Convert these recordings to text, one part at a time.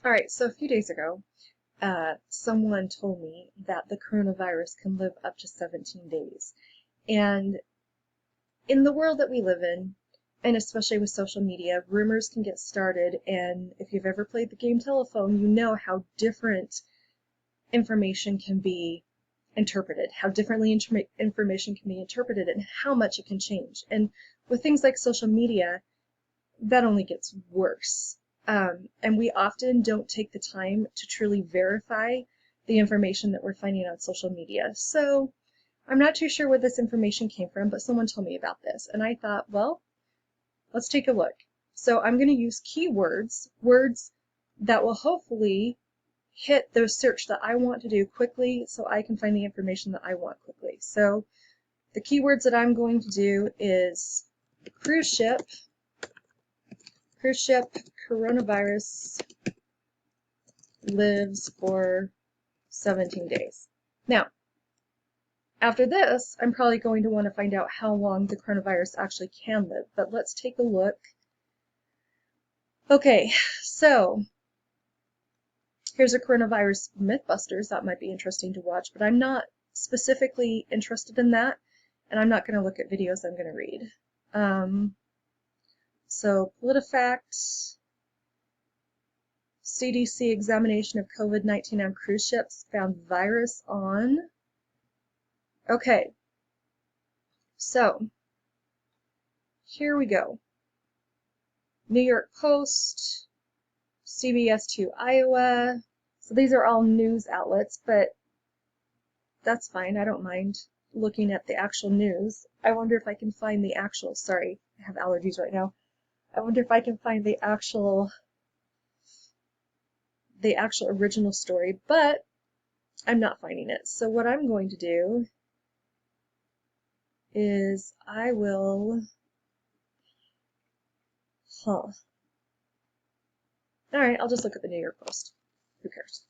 All right, so a few days ago, someone told me that the coronavirus can live up to 17 days. And in the world that we live in, and especially with social media, rumors can get started. And if you've ever played the game telephone, you know how different information can be interpreted, how differently information can be interpreted, and how much it can change. And with things like social media, that only gets worse. And we often don't take the time to truly verify the information that we're finding on social media. So I'm not too sure where this information came from, but someone told me about this. And I thought, well, let's take a look. So I'm going to use keywords, words that will hopefully hit the search that I want to do quickly so I can find the information that I want quickly. So the keywords that I'm going to do is cruise ship coronavirus lives for 17 days. Now, after this, I'm probably going to want to find out how long the coronavirus actually can live, but let's take a look. Okay, so here's a coronavirus Mythbusters. That might be interesting to watch, but I'm not specifically interested in that, and I'm not going to look at videos. I'm going to read. So PolitiFact, CDC examination of COVID-19 on cruise ships found virus on. Okay, so here we go. New York Post, CBS2 Iowa. So these are all news outlets, but that's fine. I don't mind looking at the actual news. I wonder if I can find the actual, sorry, I have allergies right now. I wonder if I can find the actual original story, but I'm not finding it. So what I'm going to do is I will, all right, I'll just look at the New York Post. Who cares?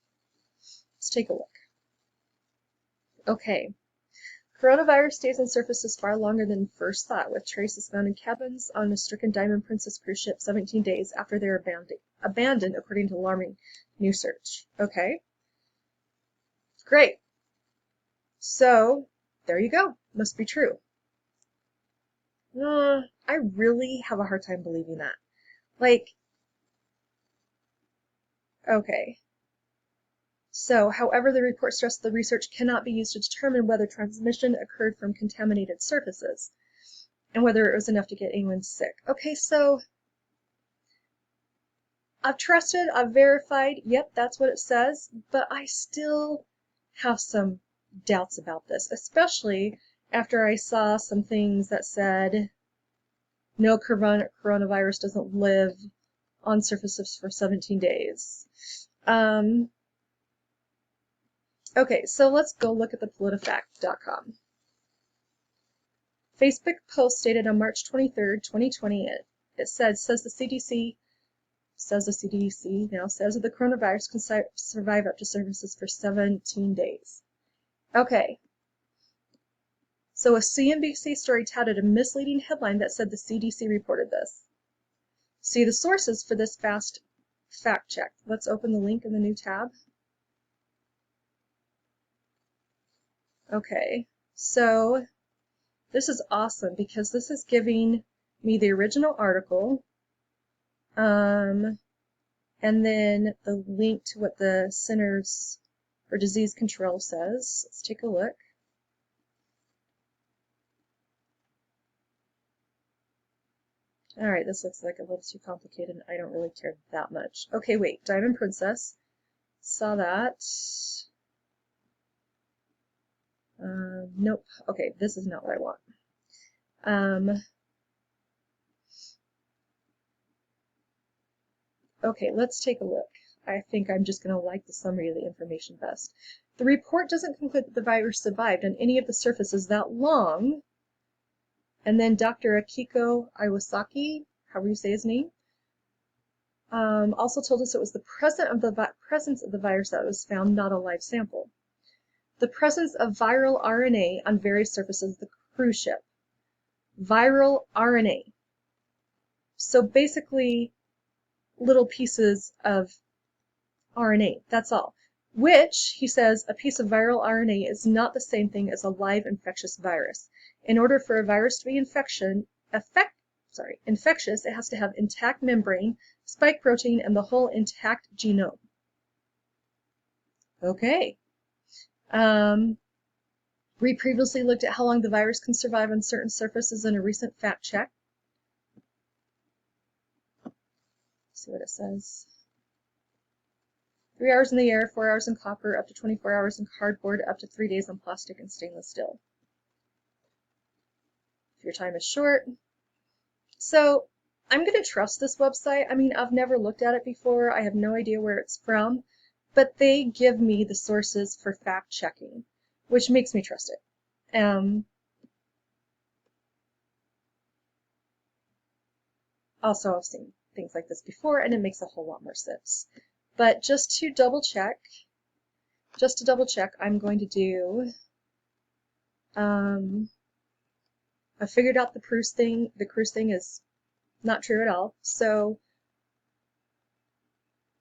Let's take a look. Okay. Coronavirus stays on surfaces far longer than first thought, with traces found in cabins on a stricken Diamond Princess cruise ship 17 days after they were abandoned, according to alarming new search. Okay. Great. So, there you go. Must be true. I really have a hard time believing that. Like, okay. So, however, the report stressed the research cannot be used to determine whether transmission occurred from contaminated surfaces and whether it was enough to get anyone sick. Okay, so I've trusted, I've verified, yep, that's what it says, but I still have some doubts about this, especially after I saw some things that said no, coronavirus doesn't live on surfaces for 17 days. Okay, so let's go look at the PolitiFact.com. Facebook post stated on March 23rd, 2020, it says the CDC that the coronavirus can survive up to surfaces for 17 days. Okay. So a CNBC story touted a misleading headline that said the CDC reported this. See the sources for this fast fact check. Let's open the link in the new tab. Okay, so this is awesome because this is giving me the original article, and then the link to what the Centers for Disease Control says. Let's take a look. All right, this looks like a little too complicated, and I don't really care that much. Okay, wait, Diamond Princess. Saw that. Nope. Okay, this is not what I want. Okay, let's take a look. I think I'm just going to like the summary of the information best. The report doesn't conclude that the virus survived on any of the surfaces that long. And then Dr. Akiko Iwasaki, however you say his name, also told us it was the presence of the virus that was found, not a live sample. The presence of viral RNA on various surfaces of the cruise ship. Viral RNA. So basically, little pieces of RNA, that's all. Which, he says, a piece of viral RNA is not the same thing as a live infectious virus. In order for a virus to be infectious, it has to have intact membrane, spike protein, and the whole intact genome. Okay. We previously looked at how long the virus can survive on certain surfaces in a recent fact check. Let's see what it says. 3 hours in the air, 4 hours in copper, up to 24 hours in cardboard, up to 3 days on plastic and stainless steel. If your time is short. So I'm going to trust this website. I mean, I've never looked at it before. I have no idea where it's from, but they give me the sources for fact checking, which makes me trust it. Also, I've seen things like this before, and it makes a whole lot more sense. But just to double check, I'm going to do, I figured out the cruise thing. The cruise thing is not true at all. So,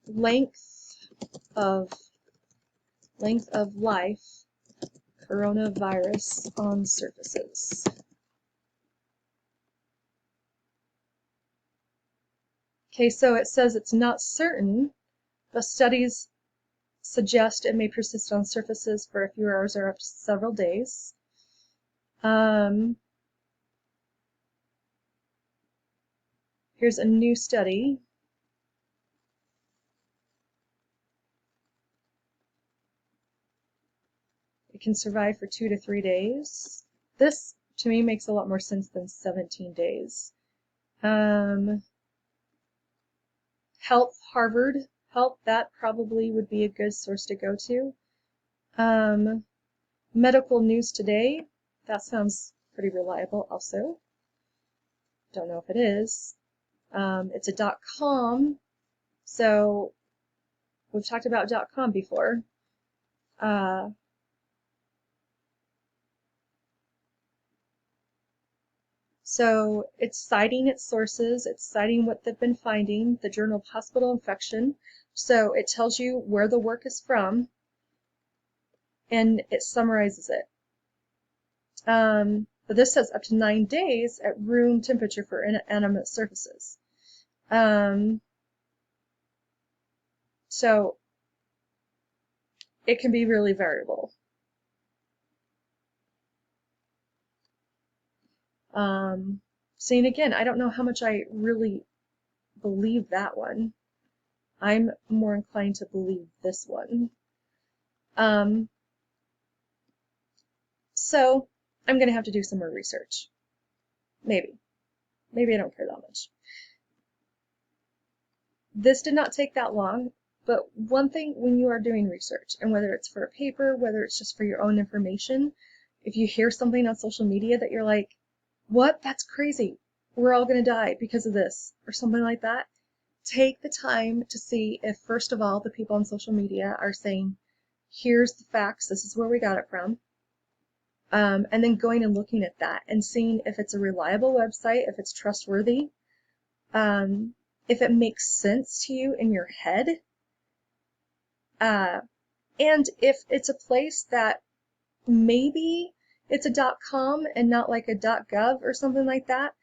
length of life, coronavirus on surfaces. Okay, so it says it's not certain, but studies suggest it may persist on surfaces for a few hours or up to several days. Here's a new study. It can survive for 2 to 3 days. This, to me, makes a lot more sense than 17 days. Health, Harvard Health, that probably would be a good source to go to. Medical News Today, that sounds pretty reliable also. Don't know if it is. It's a .com, so we've talked about .com before. So it's citing its sources, it's citing what they've been finding, the Journal of Hospital Infection. So it tells you where the work is from, and it summarizes it. But this says up to 9 days at room temperature for inanimate surfaces. So it can be really variable. Seeing again, I don't know how much I really believe that one. I'm more inclined to believe this one. So I'm going to have to do some more research. Maybe. Maybe I don't care that much. This did not take that long, but one thing when you are doing research, and whether it's for a paper, whether it's just for your own information, if you hear something on social media that you're like, what? That's crazy. We're all going to die because of this, or something like that, take the time to see if, first of all, the people on social media are saying, here's the facts, this is where we got it from. And then going and looking at that and seeing if it's a reliable website, if it's trustworthy, if it makes sense to you in your head, and if it's a place that maybe it's a .com and not like a .gov or something like that,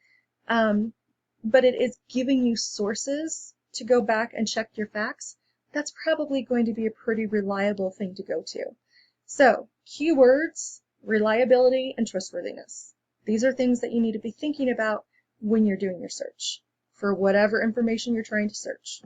but it is giving you sources to go back and check your facts, that's probably going to be a pretty reliable thing to go to. So, keywords, reliability, and trustworthiness. These are things that you need to be thinking about when you're doing your search for whatever information you're trying to search.